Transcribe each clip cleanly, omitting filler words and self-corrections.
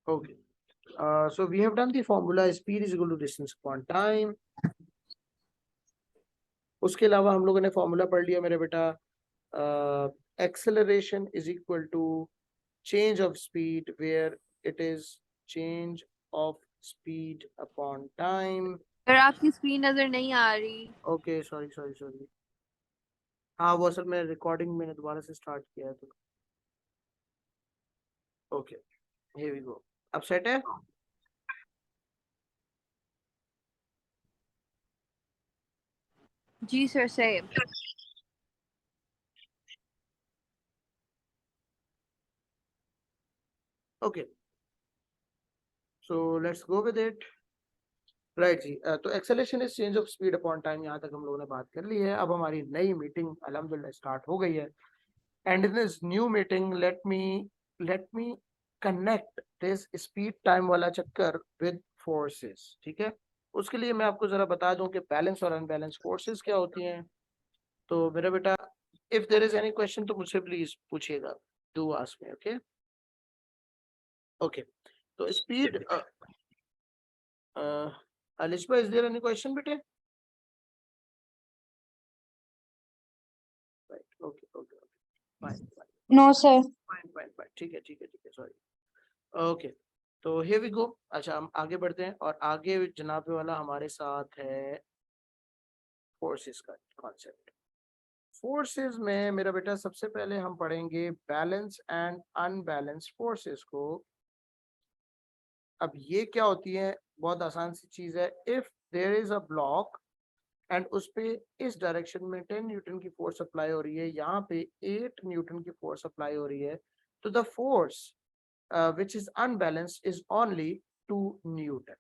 Okay. So we have done the formula speed is equal to distance upon time. उसके अलावा हम लोगों ने फॉर्मूला पढ़ लिया मेरे बेटा, acceleration is equal to change of speed where it is change of speed upon time. Sir आपकी स्क्रीन नजर नहीं आ रही। Okay, sorry. हाँ, वो असल में रिकॉर्डिंग मैंने दोबारा से स्टार्ट किया है तो ओके, here we go. अब सेट है? जी sir same. Okay, so let's go with it. Right जी, तो acceleration is change of speed upon time, यहाँ तक हम लोगों ने बात कर ली है। अब हमारी नई मीटिंग अल्हम्दुलिल्लाह स्टार्ट हो गई है, and in this new meeting let me connect this speed time वाला चक्कर विद फोर्सेस। ठीक है, उसके लिए मैं आपको जरा बता दूं कि बैलेंस और अनबैलेंस फोर्सेस क्या होती हैं। तो मेरा बेटा, if there is any question तो मुझसे प्लीज पूछिएगा, do ask me. Okay okay, तो speed, Alishba, is there any question बेटे? Right, okay okay, fine no sir. Fine, ठीक है, सॉरी। ओके, तो हियर वी गो। अच्छा, हम आगे बढ़ते हैं, और आगे जनाब वाला हमारे साथ है फोर्सेस का कॉन्सेप्ट। फोर्सेस में मेरा बेटा सबसे पहले हम पढ़ेंगे बैलेंस एंड अनबैलेंस फोर्सेस को। अब ये क्या होती है? बहुत आसान सी चीज है। If there is a block and उस पे इस डायरेक्शन में 10 न्यूटन की फोर्स अप्लाई हो रही है, यहाँ पे 8 न्यूटन की फोर्स अप्लाई हो रही है, तो the force which is unbalanced is only 2 Newton.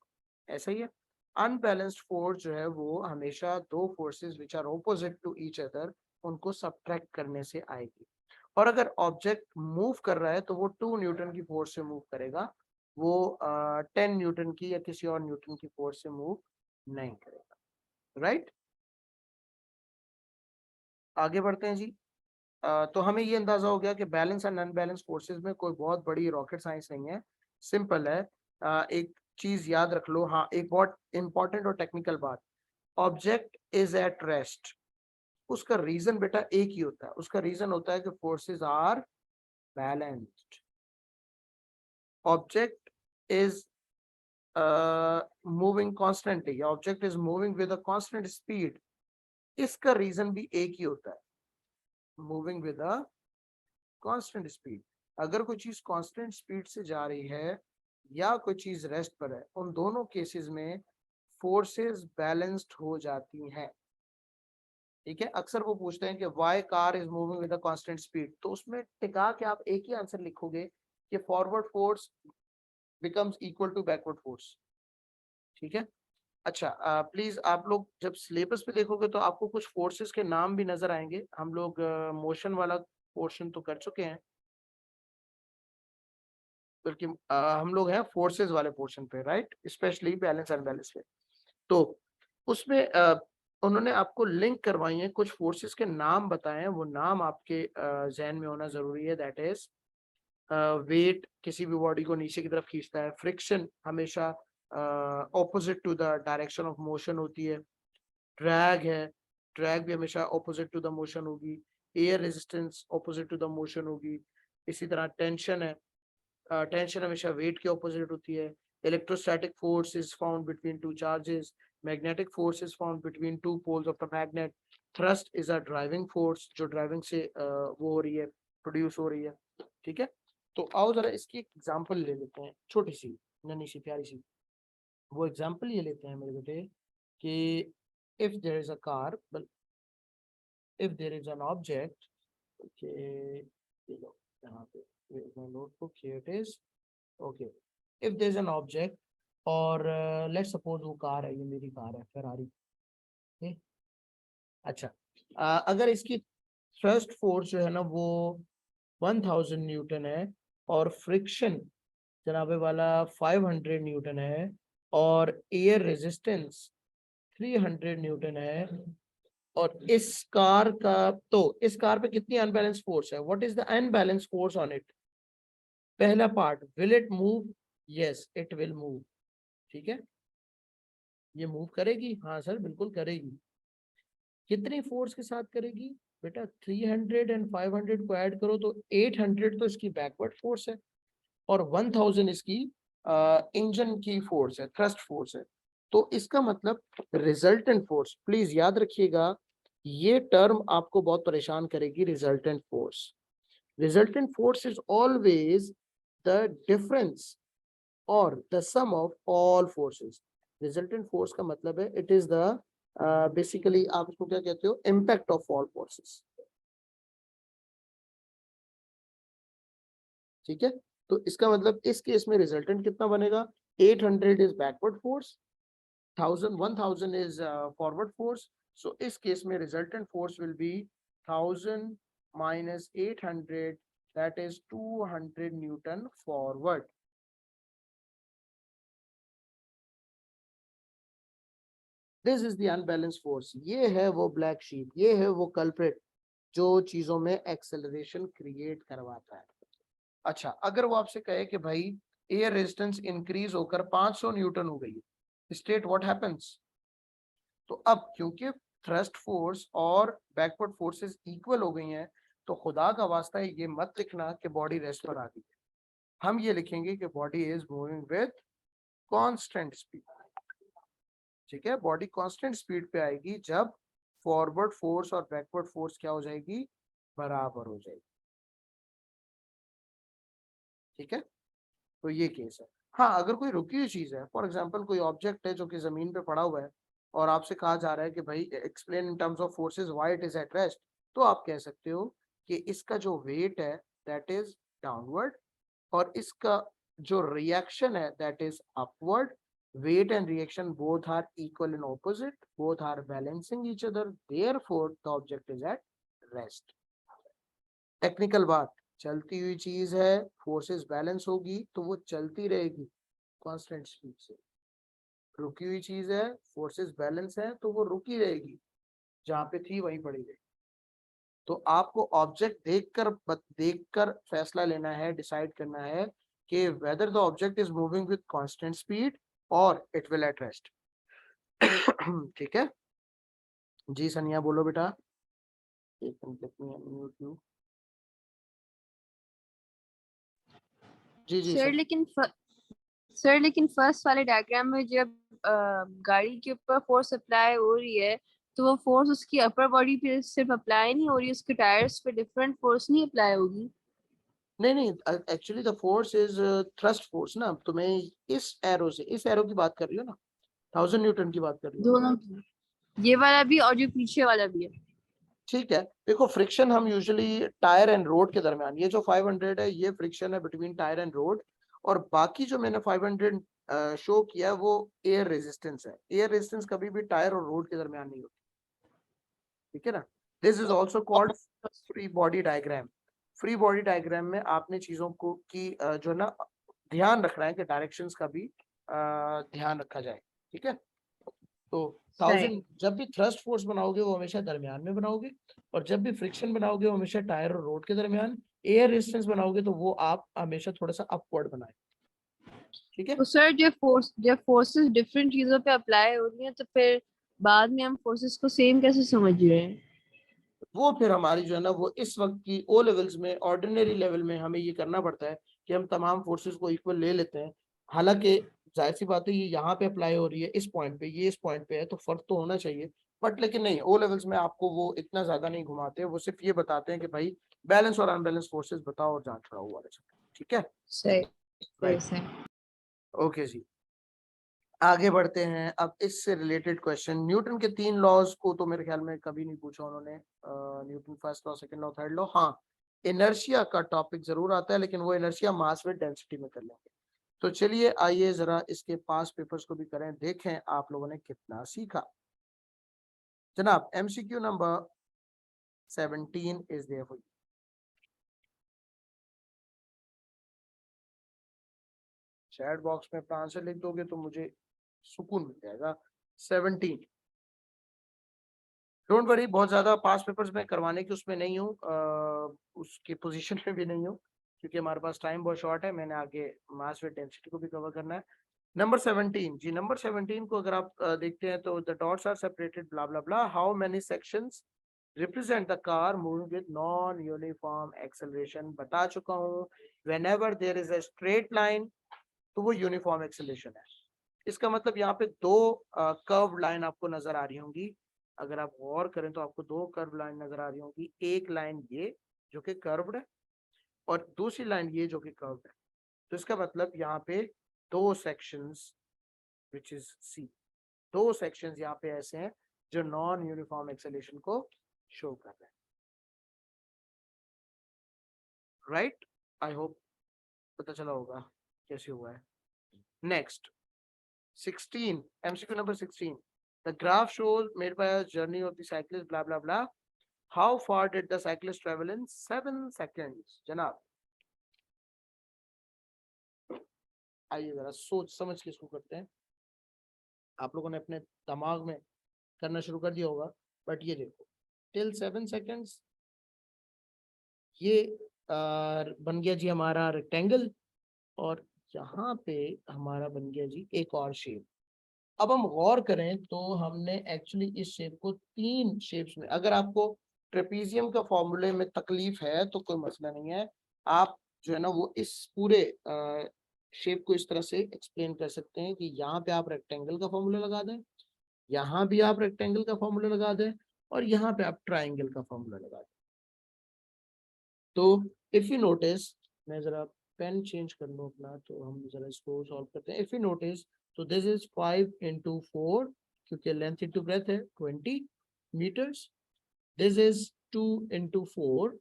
ऐसा ही है। अनबैलेंस्ड फोर्स जो है वो हमेशा दो forces which are opposite to each other उनको सब्ट्रैक्ट करने से आएगी। और अगर ऑब्जेक्ट मूव कर रहा है तो वो 2 न्यूटन की फोर्स से मूव करेगा, वो 10 न्यूटन की या किसी और न्यूटन की फोर्स से मूव नहीं करेगा। राइट, आगे बढ़ते हैं जी। तो हमें ये अंदाजा हो गया कि बैलेंस एंड अनबैलेंस फोर्सेस में कोई बहुत बड़ी रॉकेट साइंस नहीं है, सिंपल है। एक चीज याद रख लो, हाँ, एक बहुत इंपॉर्टेंट और टेक्निकल बात, ऑब्जेक्ट इज एट रेस्ट। उसका रीजन बेटा एक ही होता है, उसका रीजन होता है कि forces are balanced. Object is moving constantly, object is moving with a constant speed, इसका रीजन भी एक ही होता है, moving with a constant speed. अगर कोई चीज कांस्टेंट स्पीड से जा रही है या कोई चीज रेस्ट पर है, उन दोनों केसेस में फोर्सेस बैलेंस्ड हो जाती हैं। ठीक है, अक्सर वो पूछते हैं कि why car is moving with a constant speed, तो उसमें टिका के आप एक ही आंसर लिखोगे कि forward force becomes equal to backward force. ठीक है, अच्छा, प्लीज आप लोग जब सिलेबस पे देखोगे तो आपको कुछ फोर्सेस के नाम भी नजर आएंगे। हम लोग मोशन वाला पोर्शन तो कर चुके हैं, बल्कि हम लोग हैं फोर्सेस वाले पोर्शन पे, राइट, स्पेशली बैलेंस अनबैलेंस पे। तो उसमें उन्होंने आपको लिंक करवाई है, कुछ फोर्सेस के नाम बताए हैं, वो नाम आपके जहन में होना जरूरी है। दैट इज, वेट किसी भी बॉडी को नीचे की तरफ खींचता है, फ्रिक्शन हमेशा opposite to the direction of motion होती है, ड्रैग है, ड्रैग भी हमेशा ऑपोजिट टू द मोशन होगी, air resistance opposite to the motion होगी, इसी तरह टेंशन है, टेंशन हमेशा वेट के ऑपोजिट होती है, electrostatic force is found between two charges, magnetic force is found between two poles of the magnet, thrust is a driving force, जो driving से वो हो रही है, प्रोड्यूस हो रही है। ठीक है, तो आओ जरा इसकी एक एग्जांपल ले लेते हैं, छोटी सी, नन्ही सी, प्यारी सी। वो एग्जांपल ये लेते हैं मेरे बेटे कि if there is a car, well, if there is an object, okay, यहाँ पे where's my notebook, here it is, okay, if there is an object, और let's suppose वो कार है, ये मेरी कार है फरारी। okay? अच्छा, अगर इसकी थ्रस्ट फोर्स जो है ना वो 1000 न्यूटन है, और फ्रिक्शन जनाबे वाला 500 न्यूटन है, और एयर रेजिस्टेंस 300 न्यूटन है, और इस कार का, तो इस कार पे कितनी अनबैलेंस फोर्स है? What is the unbalance force on it? पहला part, will it move yes it will move. ठीक है, ये मूव करेगी, हाँ सर बिल्कुल करेगी। कितनी फोर्स के साथ करेगी बेटा, 300 एंड 500 को ऐड करो तो 800 तो इसकी बैकवर्ड फोर्स है और 1000 इसकी इंजन की फोर्स है, थ्रस्ट फोर्स है। तो इसका मतलब रिजल्टेंट फोर्स, प्लीज याद रखिएगा ये टर्म आपको बहुत परेशान करेगी, resultant force. Resultant force is always the difference और the sum of all forces. Resultant force का मतलब है इट इज द बेसिकली आप इसको क्या कहते हो, इम्पैक्ट ऑफ ऑल फोर्सेस। ठीक है, तो इसका मतलब इस केस में रिजल्टेंट कितना बनेगा, 800 is backward force, 1000 is forward force. So इस केस में resultant force will be 1000 minus 800, that is 200 newton forward. This is the unbalance force. ये है वो ब्लैक शीप, ये है वो कल्प्रिट जो चीजों में एक्सेलरेशन क्रिएट करवाता है। अच्छा, अगर वो आपसे कहे कि भाई एयर रेजिस्टेंस इंक्रीज होकर 500 न्यूटन हो गई है, स्टेट व्हाट हैपेंस। तो अब क्योंकि थ्रस्ट फोर्स और बैकवर्ड फोर्सेस इक्वल हो गई हैं, तो खुदा का वास्ता है ये मत लिखना कि बॉडी रेस्ट पर आ गई है। हम ये लिखेंगे कि body is moving with constant speed. ठीक है, बॉडी कांस्टेंट स्पीड पे आएगी जब फॉरवर्ड फोर्स और बैकवर्ड फोर्स क्या हो जाएगी, बराबर हो जाएगी। ठीक है, तो ये केस है। हाँ, अगर कोई रुकी हुई चीज है, फॉर एग्जांपल कोई ऑब्जेक्ट है जो कि जमीन पे पड़ा हुआ है और आपसे कहा जा रहा है कि भाई explain in terms of forces why it is at rest, तो आप कह सकते हो कि इसका जो वेट है दैट इज डाउनवर्ड और इसका जो रिएक्शन है that is upward. weight and reaction both are equal and opposite, both are balancing each other, therefore the object is at rest। Technical बात, चलती हुई चीज है, फोर्सेस बैलेंस होगी तो वो चलती रहेगी कांस्टेंट स्पीड से। रुकी हुई चीज है, फोर्सेस बैलेंस है तो वो रुकी रहेगी, जहां पे थी वहीं पड़ी रहेगी। तो आपको ऑब्जेक्ट देखकर फैसला लेना है, डिसाइड करना है कि whether the object is moving with constant speed और इट विल एट रेस्ट। ठीक है जी, सनिया बोलो बेटा। एक minute, let me unmute you. जी जी सर सर। लेकिन फर्स्ट वाले डायग्राम में जब गाड़ी के ऊपर फोर्स अप्लाई हो रही है, तो वो फोर्स उसकी अपर बॉडी पे सिर्फ अप्लाई नहीं हो रही, उसके टायर्स पे डिफरेंट फोर्स नहीं अप्लाई होगी। नहीं नहीं, actually the force is thrust force ना। तो मैं इस एरो की बात कर रही हूँ ना, 1000 न्यूटन की बात कर रही हूँ। दोनों की, ये वाला भी और जो पीछे वाला भी है। ठीक है, देखो फ्रिक्शन हम यूजुअली टायर एंड रोड के दरमियान, ये जो 500 है ये फ्रिक्शन है बिटवीन टायर एंड रोड, और बाकी जो मैंने 500 शो किया वो एयर रेजिस्टेंस है। एयर रेजिस्टेंस कभी भी टायर और रोड के दरमियान नहीं होती। ठीक है ना, this is also called free body diagram. Free body diagram में आपने चीजों को की जो ना ध्यान रखना है कि डायरेक्शंस का भी ध्यान रखा जाए। ठीक है, तो सही। 1000 जब भी थ्रस्ट फोर्स बनाओगे वो हमेशा दरमियान में बनाओगे, और जब भी फ्रिक्शन बनाओगे वो हमेशा टायर और रोड के दरमियान। एयर रेजिस्टेंस बनाओगे तो वो आप हमेशा थोड़ा सा अपवर्ड बनाए। ठीक है, तो सर जब फोर्सेस डिफरेंट चीजों पे अप्लाई हो रही हैं, तो फिर बाद में हम फोर्सेस को सेम कैसे समझ रहे हैं। वो फिर हमारी जो है ना, वो इस वक्त की ओ लेवल्स में, ऑर्डिनरी लेवल में हमें ये करना पड़ता है कि हम तमाम फोर्सेस को इक्वल ले लेते हैं। हालांकि जाहिर सी बात है ये यहाँ पे अप्लाई हो रही है इस पॉइंट पे, ये इस पॉइंट पे है, तो फर्क तो होना चाहिए। बट लेकिन नहीं, ओ लेवल्स में आपको वो इतना ज्यादा नहीं घुमाते, वो सिर्फ ये बताते हैं कि भाई बैलेंस और अनबैलेंस फोर्सेस बताओ और जांच कराओ वाले सब। ठीक है, सही सही राइट, सही। ओके जी। आगे बढ़ते हैं, अब इससे रिलेटेड क्वेश्चन। न्यूटन के 3 लॉज को तो मेरे ख्याल में कभी नहीं पूछा उन्होंने, Newton first law, second law, third law. हाँ, इनर्शिया का टॉपिक जरूर आता है, लेकिन वो इनर्शिया मास विद डेंसिटी में कर लेंगे। तो चलिए आइए जरा इसके पास पेपर्स को भी करें, देखें आप लोगों ने कितना सीखा। जनाब MCQ number 17 is there for you. Chat box में अपना आंसर लिख दोगे तो मुझे सुकून मिल जाएगा। 17, डोंट वरी, बहुत ज्यादा पास पेपर्स में करवाने की उसमें नहीं हूँ, उसकी पोजीशन में भी नहीं हूँ। क्योंकि हमारे पास टाइम बहुत शॉर्ट है, मैंने आगे मास विद डेंसिटी को भी कवर करना है। नंबर 17 जी, नंबर 17 को अगर आप देखते हैं तो the dots are separated blah blah blah, how many sections represent the car moving with non uniform acceleration. बता चुका हूँ, whenever there is a straight line तो वो यूनिफॉर्म एक्सेलरेशन है। इसका मतलब यहाँ पे दो कर्व लाइन आपको नजर आ रही होंगी, अगर आप गौर करें तो आपको दो कर्व लाइन नजर आ रही होंगी, एक लाइन ये जो कि कर्व्ड है और दूसरी लाइन ये जो कि कर्व्ड है। तो इसका मतलब यहाँ पे दो सेक्शंस विच इज सी, दो सेक्शंस यहाँ पे ऐसे हैं जो नॉन यूनिफॉर्म एक्सेलरेशन को शो कर रहे हैं, राइट। आई होप पता चला होगा कैसे हुआ है। Next 16, MCQ number 16. The graph shows made by a journey of the cyclist, blah blah blah. How far did the cyclist travel in 7 seconds? जनाब आइए जरा सोच समझ के इसको करते हैं। आप लोगों ने अपने दिमाग में करना शुरू कर दिया होगा, बट ये देखो टिल 7 seconds ये बन गया जी हमारा रेक्टेंगल, और यहाँ पे हमारा बन गया जी एक और शेप। अब हम गौर करें तो हमने एक्चुअली इस शेप को तीन शेप्स में, अगर आपको ट्रेपीजियम का फॉर्मूले में तकलीफ है तो कोई मसला नहीं है, आप जो है ना वो इस पूरे शेप को इस तरह से एक्सप्लेन कर सकते हैं कि यहाँ पे आप रेक्टेंगल का फॉर्मूला लगा दें, यहाँ भी आप रेक्टेंगल का फॉर्मूला लगा दें, और यहाँ पे आप ट्राइंगल का फॉर्मूला लगा दें। तो इफ यू नोटिस, मैं जरा पेन चेंज कर लूँ अपना तो हम जरा इसको सॉल्व करते हैं। इफ यू नोटिस तो दिस इज 5 into 4 क्योंकि लेंथ इंटू ब्रेथ है 20 meters। This is 2 into 4,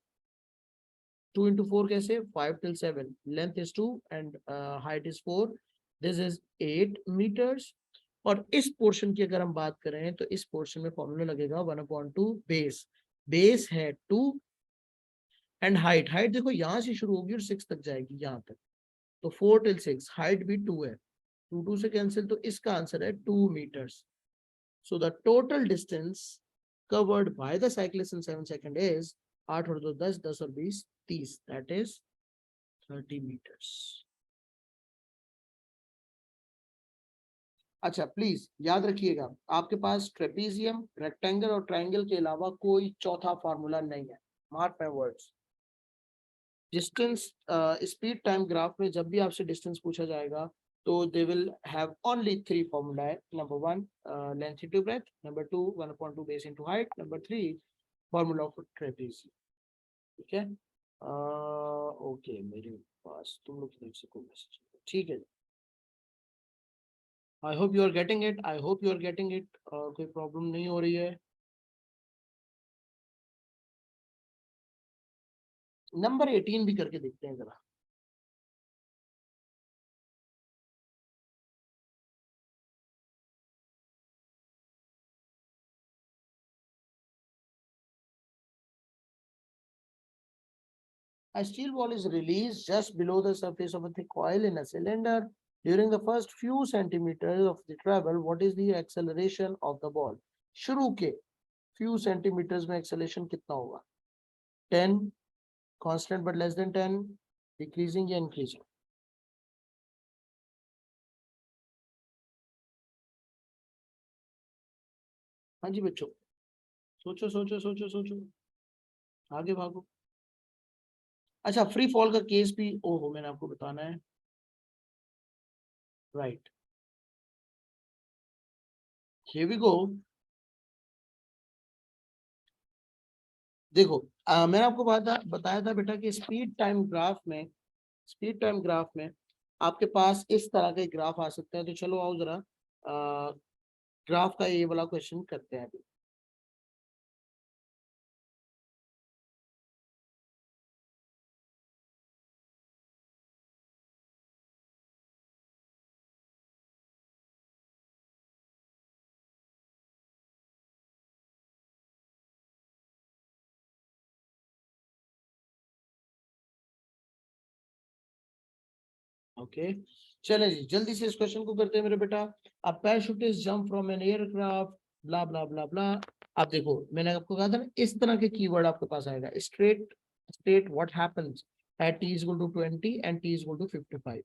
2 into 4 कैसे, 5 till 7, length is 2 and height is 4, this is 8 meters। और इस पोर्शन की अगर हम बात करें तो इस पोर्शन में फॉर्मूला लगेगा 1/2 बेस, बेस है 2 एंड हाइट, हाइट देखो यहाँ से शुरू होगी और 6 तक जाएगी यहाँ तक, तो 4 till 6, हाइट भी 2 है, 2 2 से कैंसिल, तो इसका आंसर है 2 meters। So the total distance covered by the cyclist in 7 seconds is 8 और 2 10, 10 और 20 30, that is 30 meters। अच्छा प्लीज याद रखिएगा, आपके पास ट्रेपीजियम, रेक्टेंगल और ट्राइंगल के अलावा कोई चौथा फार्मूला नहीं है, mark my words. Distance speed time graph में जब भी आपसे डिस्टेंस पूछा जाएगा तो they will have only 3 formula है। Number 1 length into breadth, number 2 1/2 base into height, number 3 formula of trapezium. ठीक है, ओके मेरे पास तुम लोग की तरफ से कोई मैसेज, ठीक है। I hope you are getting it, I hope you are getting it, कोई प्रॉब्लम नहीं हो रही है। नंबर 18 भी करके देखते हैं जरा। A steel ball is released just below the surface of a thick coil in a cylinder. During the first few centimeters of the travel, what is the acceleration of the ball? शुरू के few centimeters में acceleration कितना होगा? 10, constant but less than 10, decreasing या increasing? हाँ जी बच्चों, सोचो सोचो सोचो सोचो, आगे भागो। अच्छा फ्री फॉल का केस भी ओहो मैंने आपको बताना है, राइट, हियर वी गो। देखो मैंने आपको बताया था बेटा कि स्पीड टाइम ग्राफ में, स्पीड टाइम ग्राफ में आपके पास इस तरह के ग्राफ आ सकते हैं। तो चलो आओ जरा ग्राफ का ये वाला क्वेश्चन करते हैं अभी। ओके चले जी जल्दी से इस क्वेश्चन को करते हैं मेरे बेटा। A parachutist jump from an aircraft blah blah blah blah. आप देखो मैंने आपको कहा था ना इस तरह के कीवर्ड आपके पास आएगा, straight, state what happens, at t is equal to 20 and t is equal to 55।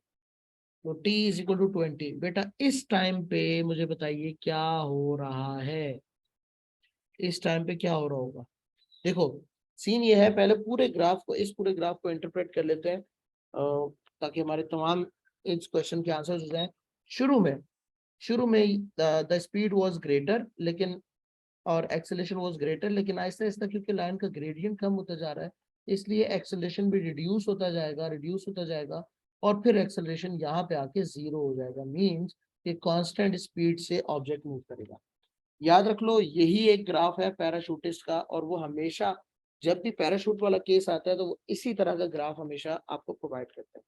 तो t is equal to 20। बेटा इस टाइम पे मुझे बताइए क्या हो रहा है, इस टाइम पे क्या हो रहा होगा। देखो सीन ये है, पहले पूरे ग्राफ को, इस पूरे ग्राफ को इंटरप्रेट कर लेते हैं ताकि हमारे तमाम इस क्वेश्चन के आंसर हो जाए। शुरू में द स्पीड वाज ग्रेटर लेकिन, और एक्सेलेरेशन वाज ग्रेटर, लेकिन आहिस्ता आहिस्ता क्योंकि लाइन का ग्रेडियंट कम होता जा रहा है इसलिए एक्सेलेरेशन भी रिड्यूस होता जाएगा और फिर एक्सेलेरेशन यहाँ पे आके जीरो हो जाएगा। मींस कि कांस्टेंट स्पीड से ऑब्जेक्ट मूव करेगा। याद रख लो यही एक ग्राफ है पैराशूटिस्ट का, और वो हमेशा जब भी पैराशूट वाला केस आता है तो वो इसी तरह का ग्राफ हमेशा आपको प्रोवाइड करता है,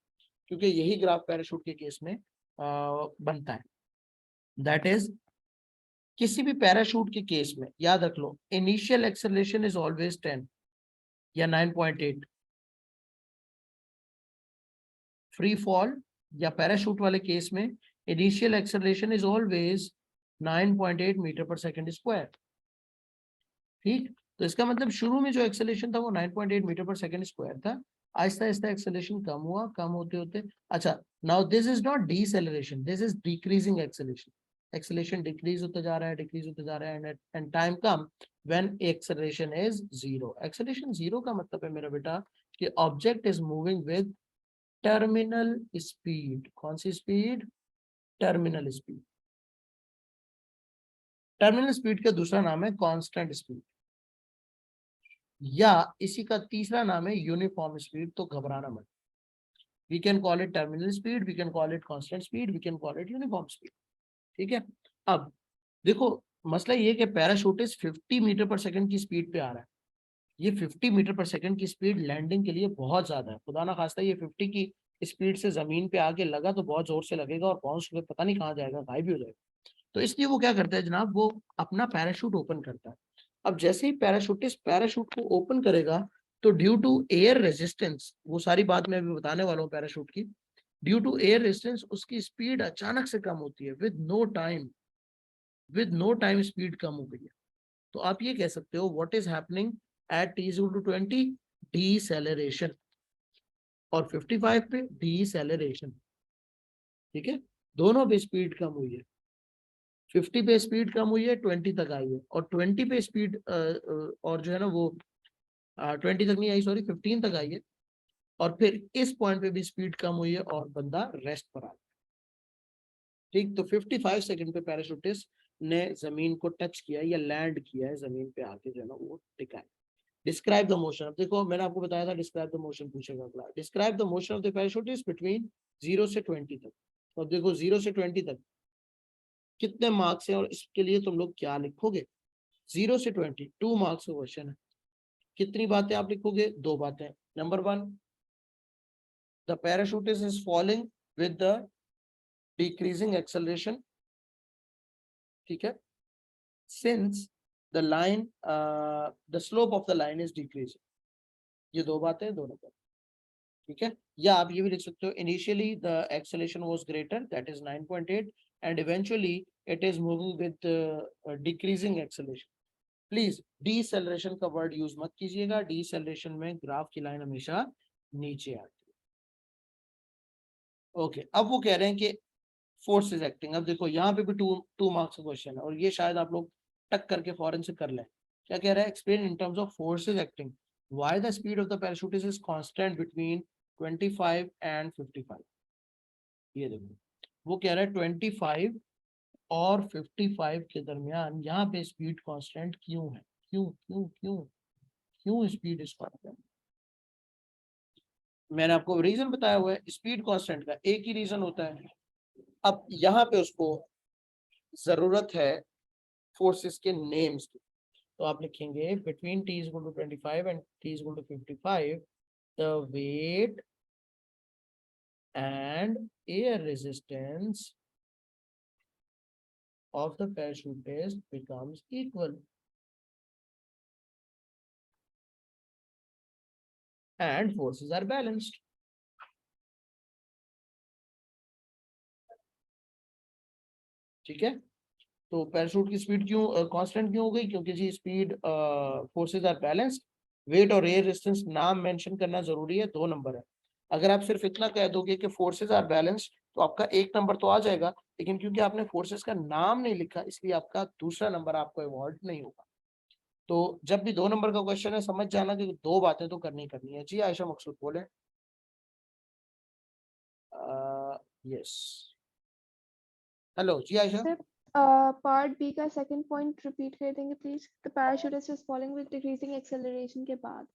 क्योंकि यही ग्राफ पैराशूट के केस में बनता है। दैट इज, किसी भी पैराशूट के केस में याद रख लो इनिशियल एक्सेलरेशन इज ऑलवेज 10 या 9.8। फ्री फॉल या पैराशूट वाले केस में initial acceleration is always 9.8 metre पर सेकंड स्क्वायर। ठीक, तो इसका मतलब शुरू में जो एक्सेलरेशन था वो 9.8 मीटर पर सेकंड स्क्वायर था। आहिस्ता आहिस्ता एक्सेलरेशन कम हुआ, कम होते होते, अच्छा now this is not deceleration, this is decreasing acceleration. Acceleration decrease होता जा रहा है, डिक्रीज होता जा रहा है, and time come when acceleration is zero. Acceleration zero का मतलब है मेरा बेटा कि object is moving with terminal speed. कौन सी speed? Terminal speed. Terminal speed का दूसरा नाम है कांस्टेंट स्पीड, या इसी का तीसरा नाम है यूनिफॉर्म स्पीड। तो घबराना मत, we can call it terminal speed, we can call it constant speed, we can call it uniform speed. ठीक है, अब देखो मसला ये कि पैराशूटिस्ट 50 मीटर पर सेकंड की स्पीड पे आ रहा है। ये 50 मीटर पर सेकंड की स्पीड लैंडिंग के लिए बहुत ज्यादा है। खुदा ना खास्ता ये 50 की स्पीड से जमीन पे आके लगा तो बहुत जोर से लगेगा और बाउंस होकर पता नहीं कहाँ जाएगा, गायब भी हो जाएगा। तो इसलिए वो क्या करता है जनाब, वो अपना पैराशूट ओपन करता है। अब जैसे ही पैराशूटिस्ट पैराशूट को ओपन करेगा तो ड्यू टू एयर रेजिस्टेंस, वो सारी बात मैं अभी बताने वाला हूँ पैराशूट की, ड्यू टू एयर रेजिस्टेंस उसकी स्पीड अचानक से कम होती है विद नो टाइम स्पीड कम हो गई है। तो आप ये कह सकते हो what is happening at t is to 20, deceleration, और 55 पे डीसेलेरेशन। ठीक है, दोनों पे स्पीड कम हुई है। 50 पे स्पीड कम हुई है, 20 तक आई है, और 20 पे स्पीड और जो है ना वो 20 तक नहीं आई, सॉरी 15 तक आई है, और फिर इस पॉइंट पे भी स्पीड कम हुई है और बंदा रेस्ट पर आ गया। ठीक, तो 55 सेकंड पे पैराशूटिस्ट ने जमीन को टच किया या लैंड किया है, जमीन पे आके जो है ना वो टिका है। Describe the motion. अब देखो मैंने आपको बताया था डिस्क्राइब द मोशन पूछेगा अगला। Describe the motion of the parachutist between 0 से 20 तक। तो अब देखो 0 से 20 तक कितने मार्क्स हैं और इसके लिए तुम लोग क्या लिखोगे। 0 से 20 2 मार्क्स का क्वेश्चन है। कितनी बातें आप लिखोगे? 2 बातें। Number 1, the parachutist is falling with the decreasing acceleration. ठीक है, since the line the slope of the line is decreasing. ये 2 बातें, 2 नंबर। ठीक है, या आप ये भी लिख सकते हो initially the acceleration was greater that is 9.8 and eventually it is moving with decreasing acceleration. Please deceleration का वर्ड यूज मत कीजिएगा, डीसेलरेशन में ग्राफ की लाइन हमेशा नीचे आती है। ओके, अब वो कह रहे हैं कि फोर्स इज एक्टिंग। अब देखो यहाँ पे भी टू मार्क्स का क्वेश्चन है और ये शायद आप लोग टक करके फौरन से कर लें। क्या कह रहा है? Explain in terms of force is acting why the speed of the parachutist is constant between 25 and 55। ये देखो वो कह रहा है 25 और 55 के दरमियान यहाँ पे स्पीड कांस्टेंट क्यों है? क्यों क्यों क्यों क्यों स्पीड इज कांस्टेंट? मैंने आपको रीजन बताया हुआ है स्पीड कांस्टेंट का, एक ही रीजन होता है। अब यहाँ पे उसको जरूरत है फोर्सेस के नेम्स की, तो आप लिखेंगे between t is equal to 25 and t is equal to 55 the weight and air resistance of the parachutist becomes equal and forces are balanced. ठीक है, तो पैराशूट की स्पीड क्यों कांस्टेंट क्यों हो गई? क्योंकि जी speed forces are balanced. Weight और एयर रेजिस्टेंस नाम मेंशन करना जरूरी है, 2 नंबर है। अगर आप सिर्फ इतना कह दोगे कि फोर्सेस आर बैलेंस्ड तो आपका एक नंबर तो आ जाएगा, लेकिन क्योंकि आपने फोर्सेस का नाम नहीं लिखा इसलिए आपका दूसरा नंबर आपको अवॉर्ड नहीं होगा। तो जब भी 2 नंबर का क्वेश्चन है समझ जाना कि 2 बातें तो करनी है। जी आयशा मकसूद बोले। यस, हेलो जी आयशा। सर पार्ट बी का सेकंड पॉइंट रिपीट कर देंगे please. The parachutist is falling with decreasing acceleration के बाद।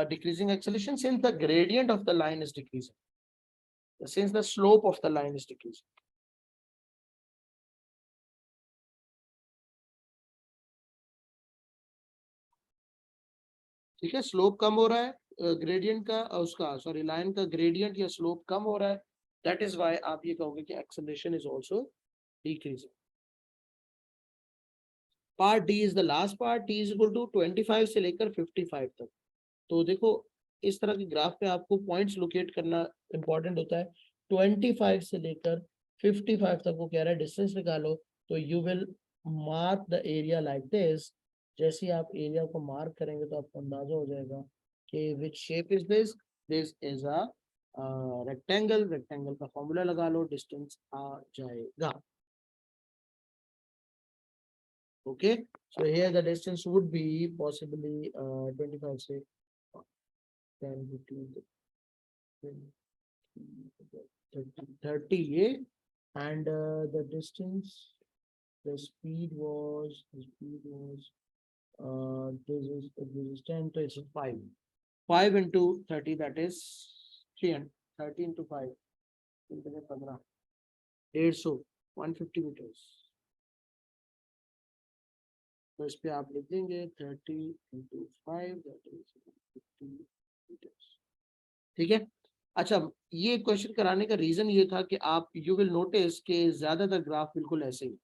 Decreasing acceleration since the gradient of the line is decreasing, since the slope of the line is decreasing. ठीक है, slope कम हो रहा है ग्रेडियंट का, उसका सॉरी लाइन का ग्रेडियंट या स्लोप कम हो रहा है, दैट इज व्हाई आप ये कहोगे कि acceleration is also decreasing. Part D is the last part, T is equal to 25 से लेकर 55 तक। तो देखो इस तरह के ग्राफ पे आपको पॉइंट्स लोकेट करना इंपॉर्टेंट होता है। 25 से लेकर 55 तक वो कह रहा है डिस्टेंस निकालो, तो you will mark the area like this. जैसे ही आप एरिया को मार्क करेंगे तो आपको अंदाजा हो जाएगा कि which shape is this. This is a rectangle, rectangle का फॉर्मूला लगा लो, डिस्टेंस आ जाएगा। Okay, so here the distance would be possibly 25 से 10 15 30 ये, and the distance, the speed was this is 10, so it's 5 into 30, that is 300, 30 into 5 15 150 150 meters। तो इस पे आप लिख देंगे 30 into 5, that is 150 meters। ठीक है। अच्छा, ये क्वेश्चन कराने का रीजन ये था कि आप यू विल नोटिस कि ज्यादातर ग्राफ बिल्कुल ऐसे ही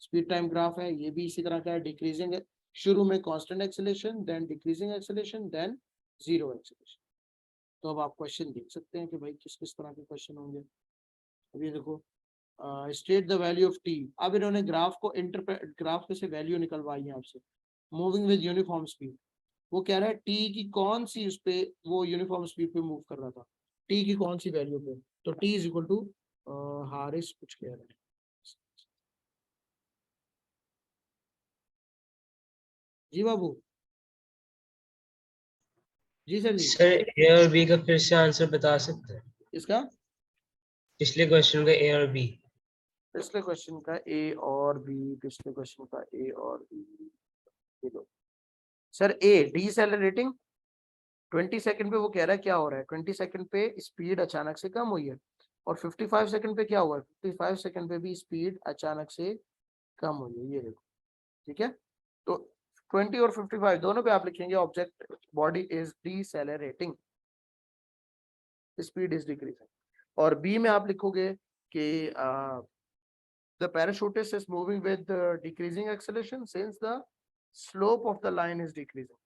स्पीड टाइम ग्राफ है, ये भी इसी तरह का है, डिक्रीजिंग है, शुरू में constant acceleration, then decreasing acceleration, then zero acceleration. तो अब आप क्वेश्चन देख सकते हैं कि भाई किस किस तरह के क्वेश्चन होंगे। अभी देखो, state the value of T. अब इन्होंने ग्राफ को इंटरप्रेट, ग्राफ से वैल्यू निकलवाई है आपसे। मूविंग विद यूनिफॉर्म स्पीड, वो कह रहा है टी की कौन सी उस पे वो यूनिफॉर्म स्पीड पे मूव कर रहा था, टी की कौन सी वैल्यू पे। तो T is equal to, Haris कुछ कह रहे हैं। जी बाबू, जी सर जी। सर ए और बी का फिर से आंसर बता सकते हैं? इसका पिछले क्वेश्चन का ए और बी। पिछले क्वेश्चन का ए और बी, पिछले क्वेश्चन का ए और बी। सर ए डीसेलरेटिंग 20 सेकंड पे वो कह रहा है क्या हो रहा है, 20 सेकंड पे स्पीड अचानक से कम हुई है, और 55 सेकंड पे क्या हुआ है, 55 सेकंड पे भी स्पीड अचानक से कम हुई है, ये देखो। ठीक है, तो 20 और 55 दोनों पे आप लिखेंगे object body is decelerating, speed is decreasing. और बी में आप लिखोगे कि the parachutist is moving with decreasing acceleration since the slope of the line is decreasing.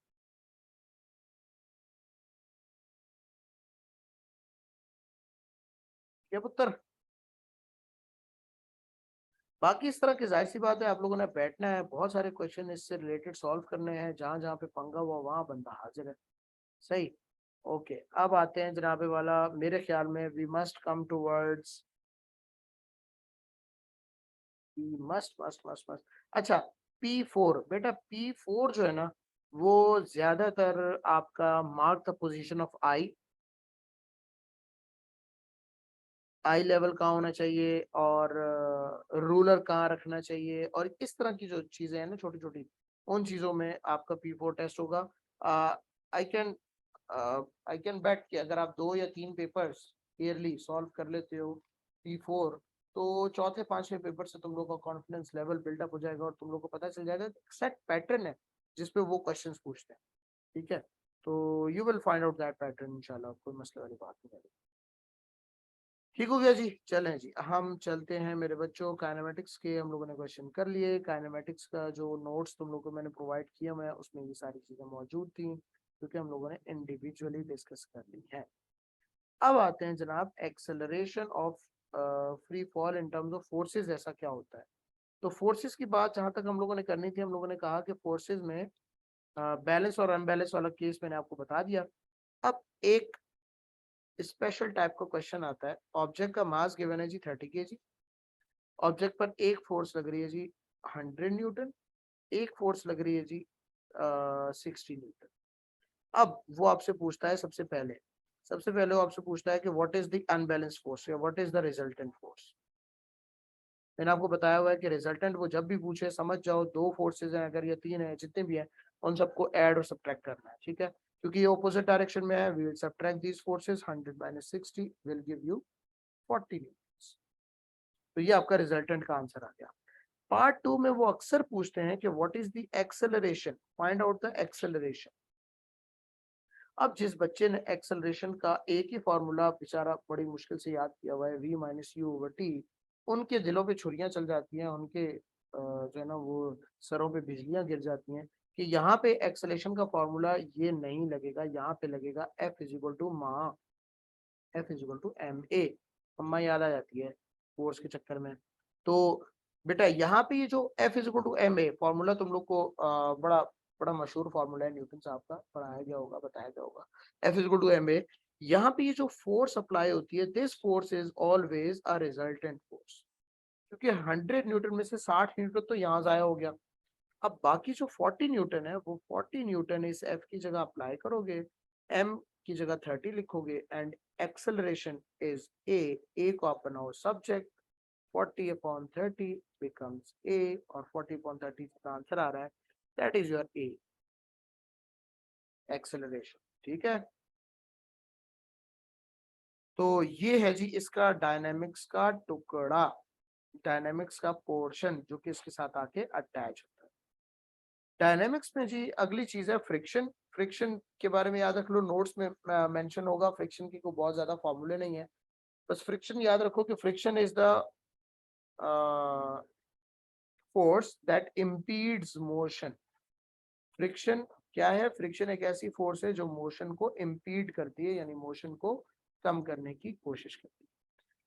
क्या पुत्र, बाकी इस तरह की जाहिर सी बात है आप लोगों ने बैठना है, बहुत सारे क्वेश्चन इससे रिलेटेड सॉल्व करने हैं, जहां जहां पे पंगा हुआ वहां बंदा हाजिर है। सही, ओके। अब आते हैं जनाबे वाला, मेरे ख्याल में we must come towards, must must must must. अच्छा, P4 बेटा, P4 जो है ना वो ज्यादातर आपका mark the position of I level कहाँ होना चाहिए, और रूलर कहाँ रखना चाहिए, और इस तरह की जो चीजें हैं ना छोटी छोटी, उन चीजों में आपका P4 टेस्ट होगा। I can I can bet कि अगर आप 2 या 3 पेपर्स ईयरली सॉल्व कर लेते हो P4, तो चौथे पांचवें पेपर से तुम लोग का कॉन्फिडेंस लेवल बिल्डअप हो जाएगा, और तुम लोग को पता चल जाएगा सेट पैटर्न है जिसपे वो क्वेश्चंस पूछते हैं। ठीक है, तो you will find out that pattern इंशाल्लाह, कोई मसला वाली बात नहीं है। ठीक हो गया जी, चलें जी हम चलते हैं मेरे बच्चों, काइनेमेटिक्स के हम लोगों ने क्वेश्चन कर लिए। काइनेमेटिक्स का जो नोट्स तुम लोगों को मैंने प्रोवाइड किया मैं उसमें ये सारी चीजें मौजूद थी क्योंकि हम लोगों ने इंडिविजुअली डिस्कस कर ली है। अब आते हैं जनाब acceleration of free fall in terms of forces, ऐसा क्या होता है। तो फोर्सेस की बात जहां तक हम लोगों ने करनी थी, हम लोगों ने कहा कि फोर्सेस में बैलेंस और अनबैलेंस वाला केस मैंने आपको बता दिया। अब एक स्पेशल टाइप का क्वेश्चन आता है, ऑब्जेक्ट का मास गिवन है जी 30 kg, ऑब्जेक्ट पर एक फोर्स लग रही है जी 100 न्यूटन, एक फोर्स लग रही है जी 60 न्यूटन। अब वो आपसे पूछता है सबसे पहले वो आपसे पूछता है कि what is the unbalanced force या what is the resultant force. मैंने आपको बताया हुआ है कि रिजल्टेंट वो जब भी पूछे समझ जाओ, दो फोर्सेज हैं अगर, या तीन है, जितने भी हैं उन सबको ऐड और सब्ट्रैक्ट करना है, ठीक है, क्योंकि ये ऑपोजिट डायरेक्शन में है। We will subtract these forces, 100 minus 60 will give you 40 newton. तो ये आपका रिजल्टेंट का आंसर आ गया। पार्ट 2 में वो अक्सर पूछते हैं कि what is the acceleration, find out the acceleration. अब जिस बच्चे ने एक्सेलरेशन का एक ही फॉर्मूला बेचारा बड़ी मुश्किल से याद किया हुआ है, v minus you over T, उनके दिलों पे छुरियां चल जाती हैं, उनके जो है ना वो सरों पे बिजलियां गिर जाती हैं कि यहाँ पे एक्सेलेरेशन का फॉर्मूला ये नहीं लगेगा, यहाँ पे लगेगा F is equal to ma, F is equal to M A. अम्मा याद आ जाती है फोर्स के चक्कर में। तो बेटा यहाँ पे ये जो F is equal to M A formula तुम लोग को बड़ा बड़ा मशहूर फॉर्मूला है, न्यूटन साहब का, पढ़ाया गया होगा, बताया गया होगा। F is equal to M A, यहाँ पे ये जो फोर्स अप्लाई होती है, this force is always a resultant force, क्योंकि 100 न्यूटन में से 60 न्यूटन तो यहाँ जाया हो गया। अब बाकी जो 40 न्यूटन है वो 40 न्यूटन इस F की जगह अप्लाई करोगे, M की जगह 30 लिखोगे, एंड एक्सेलरेशन इज ए को आप बनाओ सब्जेक्ट, 40 अपॉन 30 becomes A, और 40 अपॉन 30 का आंसर आ रहा है, that is your A acceleration, ठीक है। तो ये है जी इसका डायनेमिक्स का टुकड़ा, डायनेमिक्स का पोर्शन जो कि इसके साथ आके अटैच होता है। डायनेमिक्स में जी अगली चीज है फ्रिक्शन। फ्रिक्शन के बारे में याद रख लो, नोट्स में मेंशन होगा, फ्रिक्शन की कोई बहुत ज्यादा फॉर्मूले नहीं है, बस फ्रिक्शन याद रखो कि friction is the force that impedes motion. Friction क्या है? फ्रिक्शन एक ऐसी फोर्स है जो मोशन को इम्पीड करती है, यानी मोशन को कम करने की कोशिश करती है।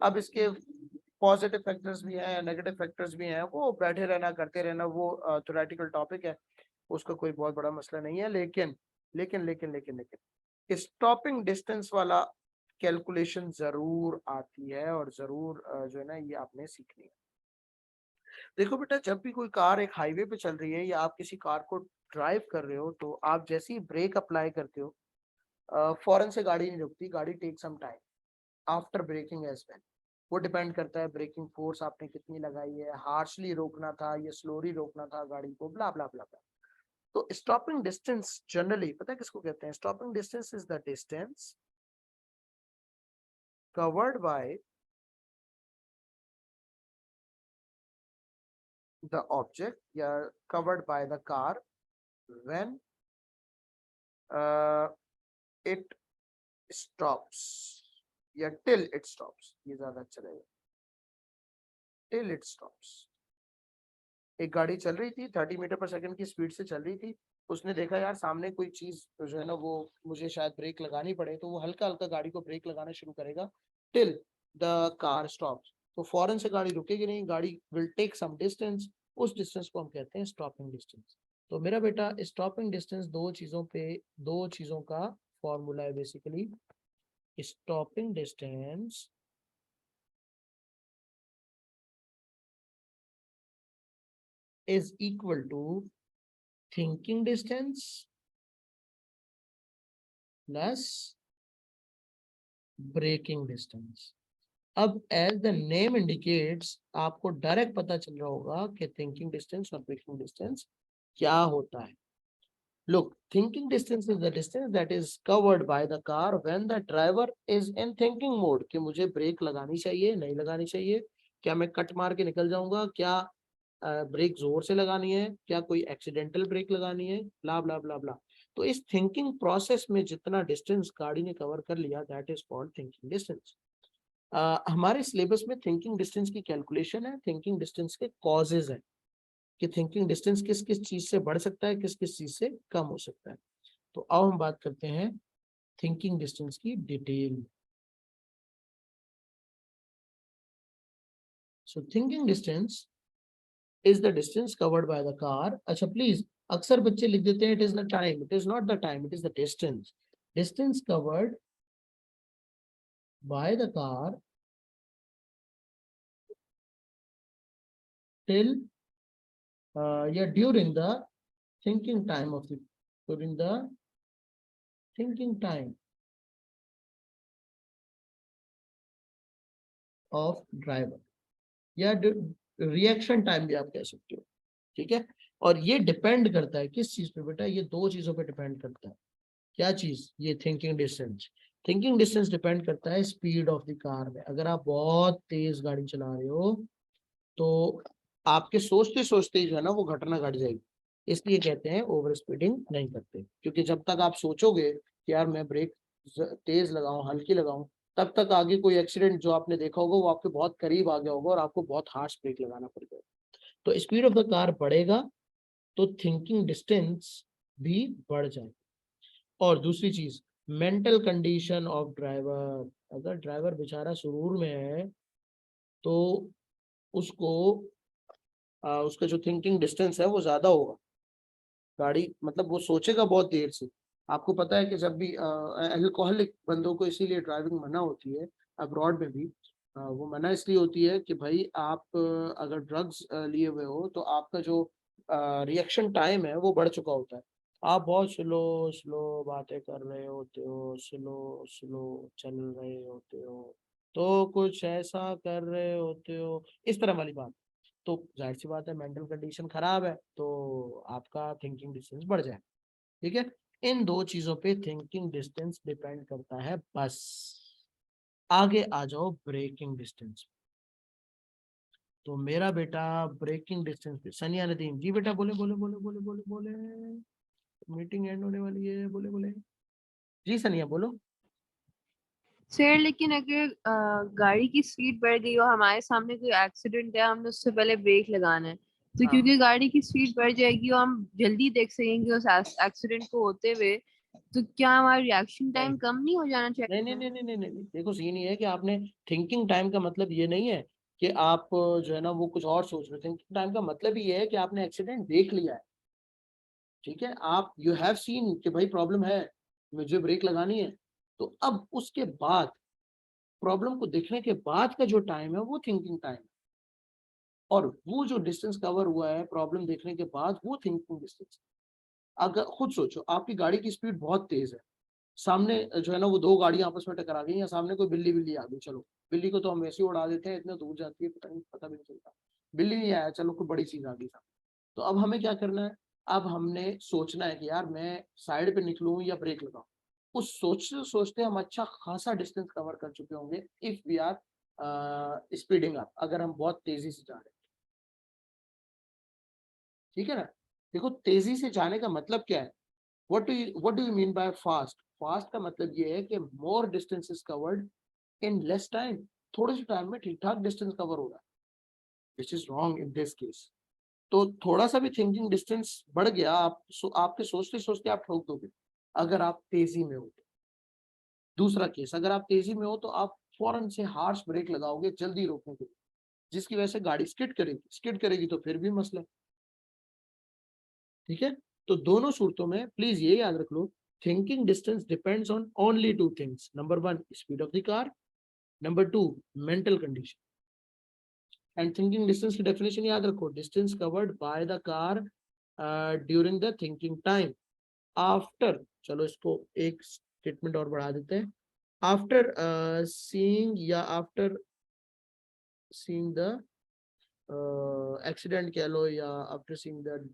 अब इसके पॉजिटिव फैक्टर्स भी हैं, नेगेटिव फैक्टर्स भी हैं, वो बैठे रहना करते रहना, वो थ्योरेटिकल टॉपिक है, उसका कोई बहुत बड़ा मसला नहीं है। लेकिन लेकिन लेकिन लेकिन लेकिन स्टॉपिंग डिस्टेंस वाला कैलकुलेशन जरूर आती है, और जरूर जो है ना ये आपने सीखनी है। देखो बेटा, जब भी कोई कार एक हाईवे पे चल रही है या आप किसी कार को ड्राइव कर रहे हो, तो आप जैसे ही ब्रेक अप्लाई करते हो, फौरन से गाड़ी नहीं रुकती, गाड़ी take some time after braking as well. वो डिपेंड करता है ब्रेकिंग फोर्स आपने कितनी लगाई है, हार्शली रोकना था या स्लोली रोकना था गाड़ी को, ब्ला ब्ला ब्ला ब्ला। तो स्टॉपिंग डिस्टेंस जनरली पता है किसको कहते हैं? Stopping distance is the distance covered bye the object, yeah, covered by the car when it stops, या till it stops, ये ज्यादा अच्छा रहेगा, till it stops। एक गाड़ी चल रही थी 30 मीटर पर सेकंड की स्पीड से चल रही थी, उसने देखा यार सामने कोई चीज जो है ना वो मुझे शायद ब्रेक लगानी पड़े, तो वो हल्का हल्का गाड़ी को ब्रेक लगाना शुरू करेगा till the car stops। तो फौरन से गाड़ी रुकेगी नहीं, गाड़ी will take some distance, उस डिस्टेंस को हम कहते हैं स्टॉपिंग डिस्टेंस। तो मेरा बेटा स्टॉपिंग डिस्टेंस दो चीजों का फॉर्मूला है basically. Stopping distance is equal to thinking distance plus braking distance। अब एज द नेम इंडिकेट्स आपको डायरेक्ट पता चल रहा होगा कि थिंकिंग डिस्टेंस और ब्रेकिंग डिस्टेंस क्या होता है। Look, thinking distance is the distance that is covered by the car when the driver is in thinking mode, कि मुझे ब्रेक लगानी चाहिए नहीं लगानी चाहिए, क्या मैं कट मार के निकल जाऊंगा, क्या ब्रेक जोर से लगानी है, क्या कोई एक्सीडेंटल ब्रेक लगानी है, ब्ला ब्ला ब्ला ब्ला। तो इस थिंकिंग प्रोसेस में जितना डिस्टेंस गाड़ी ने कवर कर लिया, that is called thinking distance. हमारे सिलेबस में थिंकिंग डिस्टेंस की कैलकुलेशन है, थिंकिंग डिस्टेंस के कॉजेज है कि थिंकिंग डिस्टेंस किस किस चीज से बढ़ सकता है, किस किस चीज से कम हो सकता है। तो आओ हम बात करते हैं थिंकिंग डिस्टेंस की detail. So thinking distance is the distance covered by the car. अच्छा प्लीज, अक्सर बच्चे लिख देते हैं it is the time, it is not the time, it is the distance. Distance covered by the car till during the thinking time of the during the thinking time of driver या reaction time भी आप कह सकते हो, ठीक है। और ये डिपेंड करता है किस चीज पे बेटा, ये दो चीजों पे डिपेंड करता है। क्या चीज? ये thinking distance. Thinking distance depend करता है स्पीड ऑफ द कार में। अगर आप बहुत तेज गाड़ी चला रहे हो तो आपके सोचते सोचते ही जो है ना वो घटना घट जाएगी। इसलिए कहते हैं ओवर स्पीडिंग नहीं करते, क्योंकि जब तक आप सोचोगे कि यार मैं ब्रेक तेज लगाऊं हल्की लगाऊं, तब तक आगे कोई एक्सीडेंट जो आपने देखा होगा वो आपके बहुत करीब आ गया होगा और आपको बहुत हार्श ब्रेक लगाना पड़ेगा। तो स्पीड ऑफ द कार बढ़ेगा तो थिंकिंग डिस्टेंस भी बढ़ जाए। और दूसरी चीज, मेंटल कंडीशन ऑफ ड्राइवर। अगर ड्राइवर बेचारा सुरूर में है तो उसको उसका जो थिंकिंग डिस्टेंस है वो ज्यादा होगा। गाड़ी मतलब वो सोचेगा बहुत देर से। आपको पता है कि जब भी अल्कोहलिक बंदों को इसीलिए ड्राइविंग मना होती है अब्रॉड में भी। वो मना इसलिए होती है कि भाई आप अगर ड्रग्स लिए हुए हो तो आपका जो रिएक्शन टाइम है वो बढ़ चुका होता है। आप बहुत स्लो स्लो बातें कर रहे होते हो, स्लो स्लो चल रहे होते हो, तो कुछ ऐसा कर रहे होते हो, इस तरह वाली बात। तो जाहिर सी बात है मेंटल कंडीशन खराब है तो आपका थिंकिंग डिस्टेंस बढ़ जाए, ठीक है। इन दो चीजों पे थिंकिंग डिस्टेंस डिपेंड करता है बस। आगे आ जाओ ब्रेकिंग डिस्टेंस। तो मेरा बेटा ब्रेकिंग डिस्टेंस पे सनिया नदीम जी बेटा बोले बोले बोले बोले बोले बोले, मीटिंग एंड होने वाली है, बोले बोले जी सनिया बोलो। सर लेकिन अगर गाड़ी की स्पीड बढ़ गई और हमारे सामने कोई एक्सीडेंट है, हमने उससे पहले ब्रेक लगाना है, तो हाँ क्योंकि गाड़ी की स्पीड बढ़ जाएगी और हम जल्दी देख सकेंगे उस एक्सीडेंट को होते हुए, तो क्या हमारा रिएक्शन नहीं टाइम कम नहीं हो जाना नहीं नहीं चाहिए? नहीं नहीं नहीं नहीं नहीं। देखो सीन ये है कि आपने थिंकिंग टाइम का मतलब ये नहीं है कि आप जो है ना वो कुछ और सोच रहे हो। थिंकिंग टाइम का मतलब ये है कि आपने एक्सीडेंट देख लिया है, ठीक है। आप यू हैव सीन कि भाई प्रॉब्लम है, मुझे ब्रेक लगानी है। तो अब उसके बाद प्रॉब्लम को देखने के बाद का जो टाइम है वो थिंकिंग टाइम है। और वो जो डिस्टेंस कवर हुआ है प्रॉब्लम देखने के बाद वो थिंकिंग डिस्टेंस। अगर खुद सोचो आपकी गाड़ी की स्पीड बहुत तेज है, सामने जो है ना वो दो गाड़ियां आपस में टकरा गई या सामने कोई बिल्ली बिल्ली आ गई। चलो बिल्ली को तो हम वैसे ही उड़ा देते हैं, इतना दूर जाती है पता भी नहीं चलता। बिल्ली नहीं आया, चलो कोई बड़ी चीज आ गई सामने। तो अब हमें क्या करना है? अब हमने सोचना है कि यार मैं साइड पे निकलूं या ब्रेक लगाऊं। उस सोचते सोचते हम अच्छा खासा डिस्टेंस कवर कर चुके होंगे if we are speeding up, अगर हम बहुत तेजी से जा रहे हैं, ठीक है ना। देखो तेजी से जाने का मतलब क्या है? What do you mean by fast? Fast का मतलब ये है कि मोर distance is covered in less time. थोड़े से टाइम में ठीक ठाक डिस्टेंस कवर हो रहा है, which is wrong in this case. तो थोड़ा सा भी थिंकिंग डिस्टेंस बढ़ गया आपके सोचते सोचते आप ठोक दोगे अगर आप तेजी में हो तो। दूसरा केस, अगर आप तेजी में हो तो आप फौरन से हार्श ब्रेक लगाओगे जल्दी रोकने के लिए, जिसकी वजह से गाड़ी स्किड करेगी तो फिर भी मसला है, ठीक है। तो दोनों सूरतों में प्लीज ये याद रख लो, thinking distance depends on only two things. Number one speed of the car, number two mental condition. And thinking distance की डेफिनेशन याद रखो, distance covered by the car during the thinking time after. चलो इसको एक statement और बढ़ा देते हैं, आफ्टर सीइंग या आफ्टर सीइंग द एक्सीडेंट कह लो या आफ्टर सीइंग द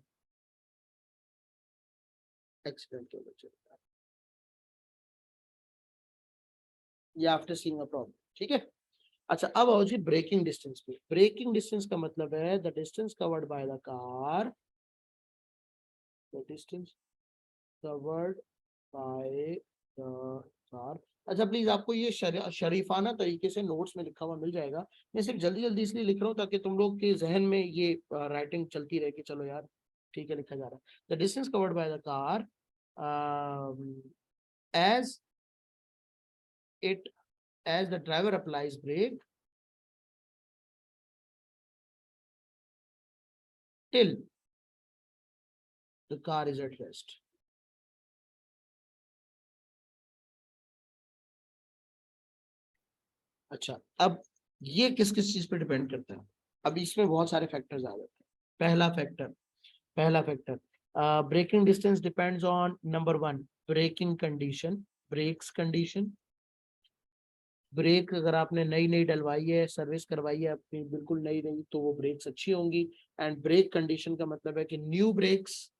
एक्सीडेंट कह लो, चलो या आफ्टर सीइंग अ प्रॉब्लम, ठीक है। अच्छा अब आओ जी ब्रेकिंग डिस्टेंस पे। ब्रेकिंग डिस्टेंस का मतलब है the distance covered by the car, the distance covered by the car. अच्छा प्लीज आपको ये शरीफाना तरीके से नोट्स में लिखा हुआ मिल जाएगा। मैं सिर्फ जल्दी जल्दी इसलिए लिख रहा हूँ ताकि तुम लोग के जहन में ये राइटिंग चलती रहे कि चलो यार ठीक है लिखा जा रहा है। The distance covered by the car as it as the driver applies brake till the car is at rest. अच्छा, अब ये किस किस चीज पे डिपेंड करता है? अब इसमें बहुत सारे फैक्टर्स आ जाते हैं। पहला factor braking distance depends on number 1 braking condition, brakes condition. Brake अगर आपने नई नई डलवाई है, सर्विस करवाई है अपनी बिल्कुल नई नई, तो वो ब्रेक्स अच्छी होंगी। एंड ब्रेक कंडीशन का मतलब है कि न्यू ब्रेक्स,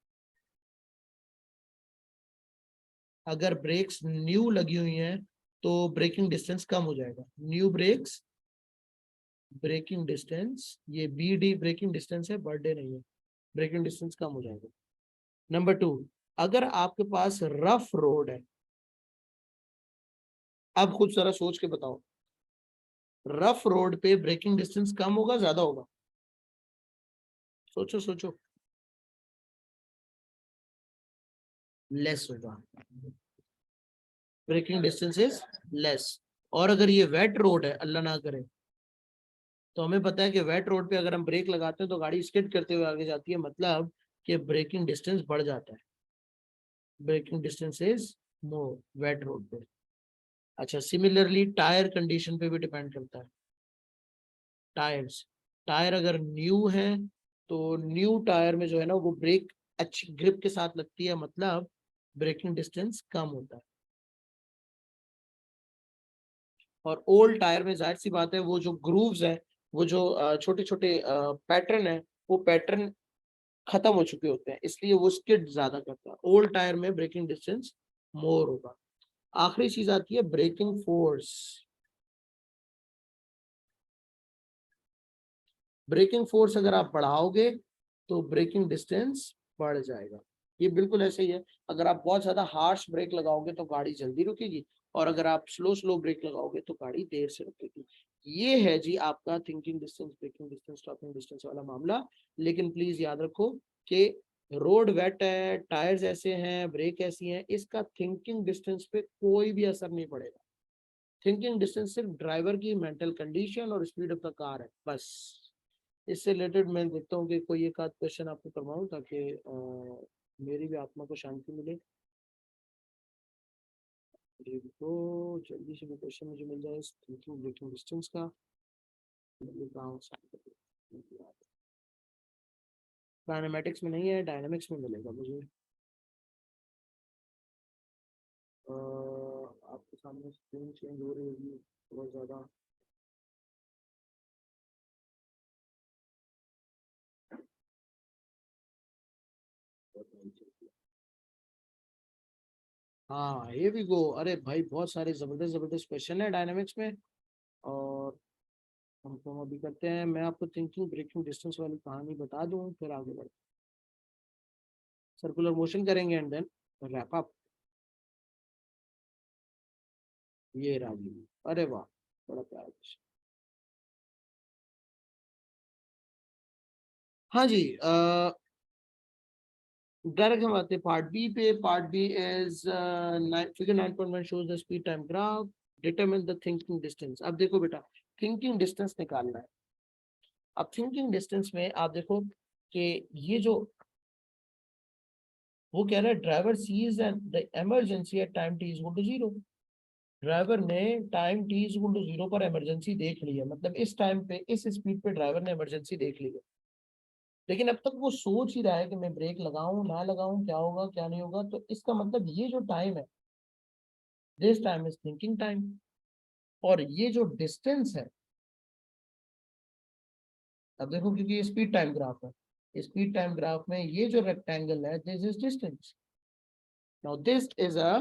अगर ब्रेक्स न्यू लगी हुई हैं तो ब्रेकिंग डिस्टेंस कम हो जाएगा। न्यू ब्रेक्स ब्रेकिंग डिस्टेंस, ये BD ब्रेकिंग डिस्टेंस है, बर्थडे नहीं है, ब्रेकिंग डिस्टेंस कम हो जाएगा। नंबर 2, अगर आपके पास रफ रोड है, अब खुद जरा सोच के बताओ, रफ रोड पे ब्रेकिंग डिस्टेंस कम होगा ज्यादा होगा? सोचो सोचो। लेस होगा, ब्रेकिंग डिस्टेंस इज लेस। और अगर ये वेट रोड है, अल्लाह ना करे, तो हमें पता है कि वेट रोड पे अगर हम ब्रेक लगाते हैं तो गाड़ी स्किड करते हुए आगे जाती है, मतलब कि ब्रेकिंग डिस्टेंस बढ़ जाता है। Braking distance is more wet road पे। अच्छा, सिमिलरली टायर कंडीशन पे भी डिपेंड करता है। टायर्स, टायर अगर न्यू है तो न्यू टायर में जो है ना वो ब्रेक अच्छी ग्रिप के साथ लगती है, मतलब ब्रेकिंग डिस्टेंस कम होता है। और ओल्ड टायर में जाहिर सी बात है वो जो ग्रूव्स है, वो जो छोटे छोटे पैटर्न है, वो पैटर्न खत्म हो चुके होते हैं, इसलिए वो स्किड ज्यादा करता है। ओल्ड टायर में ब्रेकिंग डिस्टेंस मोर होगा। आखिरी चीज आती है ब्रेकिंग फोर्स। ब्रेकिंग फोर्स अगर आप बढ़ाओगे तो ब्रेकिंग डिस्टेंस बढ़ जाएगा। ये बिल्कुल ऐसे ही है, अगर आप बहुत ज्यादा हार्श ब्रेक लगाओगे तो गाड़ी जल्दी रुकेगी, और अगर आप स्लो स्लो ब्रेक लगाओगे तो गाड़ी देर से रुकेगी। ये है जी आपका thinking distance, braking distance, stopping distance वाला मामला। लेकिन प्लीज याद रखो कि रोड वेट है, टायर्स ऐसे हैं, ब्रेक ऐसी हैं, इसका थिंकिंग डिस्टेंस पे कोई भी असर नहीं पड़ेगा। थिंकिंग डिस्टेंस सिर्फ ड्राइवर की मेंटल कंडीशन और स्पीड ऑफ द कार है, बस। इससे रिलेटेड मैं देखता हूँ कि कोई एक आध क्वेश्चन आपको करवाऊँ, ताकि मेरी भी आत्मा को शांति मिले। तो जल्दी से क्वेश्चन मुझे मिल जाए थिंकिंग ब्रेकिंग डिस्टेंस का। डायनामेटिक्स में नहीं है, डायनामिक्स में मिलेगा मुझे। आपके सामने स्क्रीन चेंज हो रही होगी बहुत ज़्यादा। हाँ, ये भी गो, अरे भाई बहुत सारे जबरदस्त जबरदस्त क्वेश्चन है डायनामिक्स में। और हम अभी करते हैं, मैं आपको थिंकिंग ब्रेकिंग डिस्टेंस वाली कहानी बता दूं, फिर आगे बढ़ते सर्कुलर मोशन करेंगे एंड देन रैप अप। ये राजी, अरे वाह, बड़ा प्यारा क्वेश्चन। हाँ जी, डायरेक्ट हम आते हैं पार्ट बी पे। Part B is figure 9.1 shows the speed time graph, determine the thinking distance. अब देखो बेटा, थिंकिंग डिस्टेंस निकालना है। अब थिंकिंग डिस्टेंस में आप देखो कि ये जो वो कह रहा है, driver sees the emergency at time t equal to 0। Driver ने टाइम t इक्वल टू 0 पर इमरजेंसी देख ली है, मतलब इस टाइम पे इस स्पीड पे ड्राइवर ने इमरजेंसी देख ली है। लेकिन अब तक वो सोच ही रहा है कि मैं ब्रेक लगाऊं ना लगाऊं, क्या होगा क्या नहीं होगा। तो इसका मतलब ये जो टाइम है, this time is thinking time. और ये जो डिस्टेंस है, अब देखो क्योंकि ये स्पीड टाइम ग्राफ है, स्पीड टाइम ग्राफ में ये जो रेक्टेंगल है, this is distance. Now this is a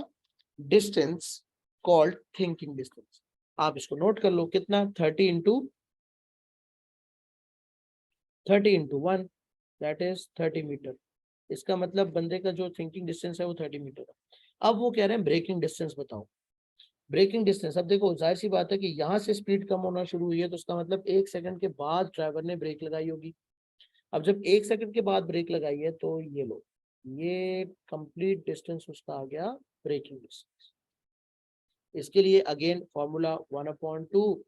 distance called thinking distance. आप इसको नोट कर लो, कितना, 30 into 1, दैट इज 30 मीटर। इसका मतलब बंदे का जो थिंकिंग डिस्टेंस है वो 30 मीटर है। अब वो कह रहे हैं ब्रेकिंग डिस्टेंस बताओ। ब्रेकिंग डिस्टेंस, अब देखो जाहिर सी बात है कि यहाँ से स्पीड कम होना शुरू हुई है, तो उसका मतलब 1 सेकंड के बाद ड्राइवर ने ब्रेक लगाई होगी। अब जब 1 सेकंड के बाद ब्रेक लगाई है तो ये लो, ये कंप्लीट डिस्टेंस उसका आ गया ब्रेकिंग डिस्टेंस। इसके लिए again formula 1/2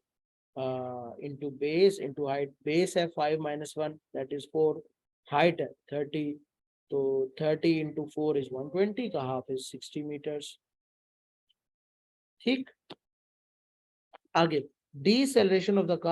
into base into height. Base है 5 - 1 दैट इज 4, हाइट है 30, तो 30 into 4 इज 120 का हाफ इज 60 मीटर्स। ठीक, आगे deceleration of the car